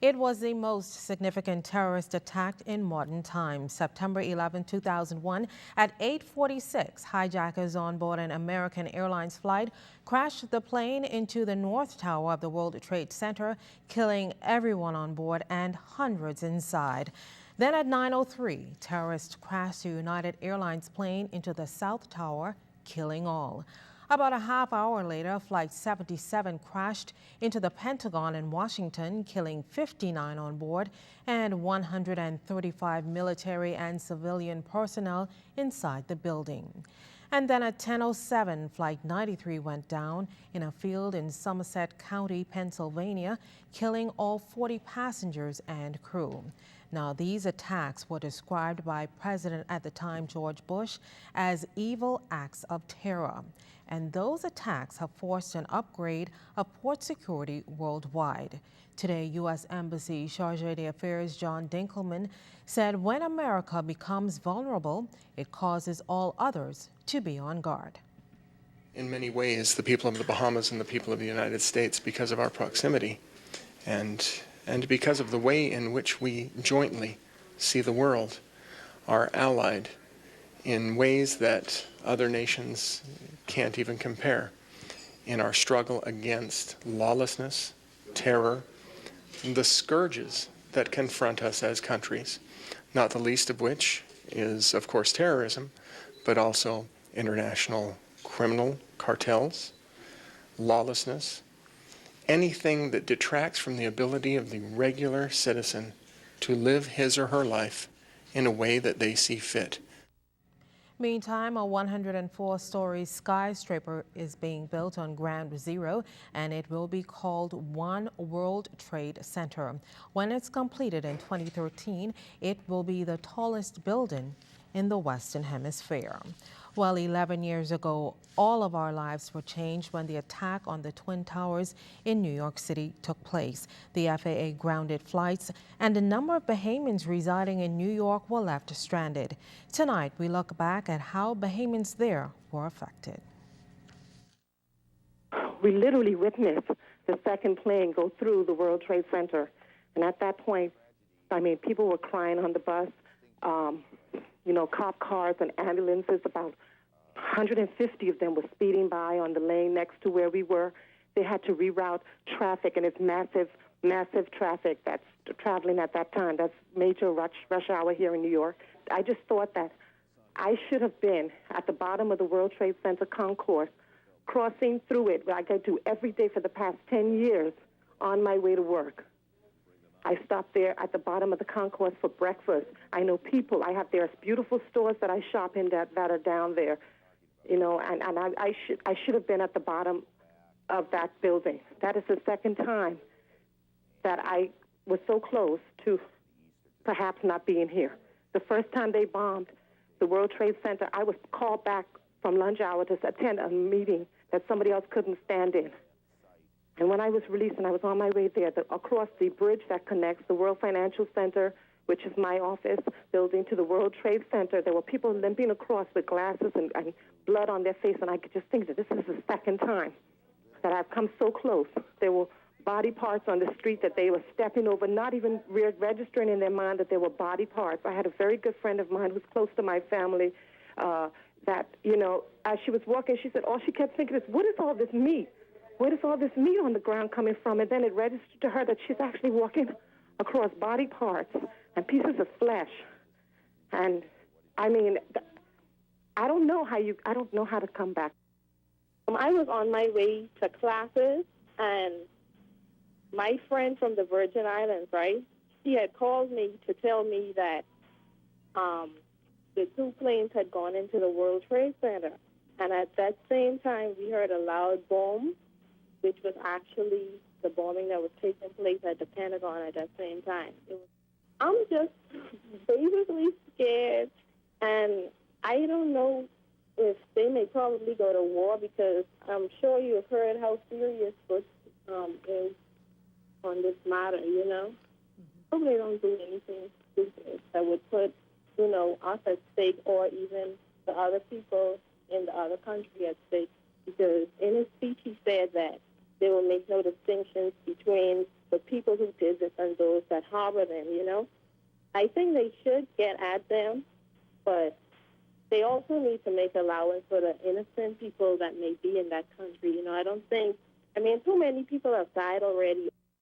It was the most significant terrorist attack in modern times. September 11, 2001, at 8:46, hijackers on board an American Airlines flight crashed the plane into the North Tower of the World Trade Center, killing everyone on board and hundreds inside. Then at 9:03, terrorists crashed the United Airlines plane into the South Tower, killing all. About a half hour later, Flight 77 crashed into the Pentagon in Washington, killing 59 on board and 135 military and civilian personnel inside the building. And then at 10:07, Flight 93 went down in a field in Somerset County, Pennsylvania, killing all 40 passengers and crew. Now, these attacks were described by President at the time, George Bush, as evil acts of terror. And those attacks have forced an upgrade of port security worldwide. Today, U.S. Embassy Chargé d'Affaires John Dinkelman said when America becomes vulnerable, it causes all others to be on guard. In many ways, the people of the Bahamas and the people of the United States, because of our proximity and because of the way in which we jointly see the world, are allied in ways that other nations can't even compare in our struggle against lawlessness, terror, the scourges that confront us as countries, not the least of which is, of course, terrorism, but also international criminal cartels, lawlessness, anything that detracts from the ability of the regular citizen to live his or her life in a way that they see fit. Meantime, a 104-story skyscraper is being built on Ground Zero, and it will be called One World Trade Center. When it's completed in 2013, it will be the tallest building in the Western Hemisphere. Well, 11 years ago, all of our lives were changed when the attack on the Twin Towers in New York City took place. The FAA grounded flights, and a number of Bahamians residing in New York were left stranded. Tonight, we look back at how Bahamians there were affected. We literally witnessed the second plane go through the World Trade Center. And at that point, I mean, people were crying on the bus. Cop cars and ambulances, about 150 of them were speeding by on the lane next to where we were. They had to reroute traffic, and it's massive traffic that's traveling at that time. That's major rush hour here in New York. I just thought that I should have been at the bottom of the World Trade Center concourse, crossing through it, like I do every day for the past 10 years on my way to work. I stopped there at the bottom of the concourse for breakfast. I know people. There's beautiful stores that I shop in that are down there, and I should have been at the bottom of that building. That is the second time that I was so close to perhaps not being here. The first time they bombed the World Trade Center, I was called back from lunch hour to attend a meeting that somebody else couldn't stand in. And when I was released and I was on my way there, across the bridge that connects the World Financial Center, which is my office building, to the World Trade Center, there were people limping across with glasses and blood on their face, and I could just think that this is the second time that I've come so close. There were body parts on the street that they were stepping over, not even registering in their mind that there were body parts. I had a very good friend of mine who's close to my family that, as she was walking, she said all she kept thinking is, what is all this meat? Where is all this meat on the ground coming from? And then it registered to her that she's actually walking across body parts and pieces of flesh. And I mean, I don't know how to come back. I was on my way to classes, and my friend from the Virgin Islands, right, she had called me to tell me that the two planes had gone into the World Trade Center. And at that same time, we heard a loud boom, which was actually the bombing that was taking place at the Pentagon at that same time. I'm just basically scared, and I don't know if they may probably go to war, because I'm sure you have heard how serious Bush is on this matter, Hope they don't do anything stupid that would put, us at stake, or even the other people in the other country at stake, because in his speech he said that they will make no distinctions between the people who did this and those harbor them, you know. I think they should get at them, but they also need to make allowance for the innocent people that may be in that country. You know, I don't think, I mean, too many people have died already.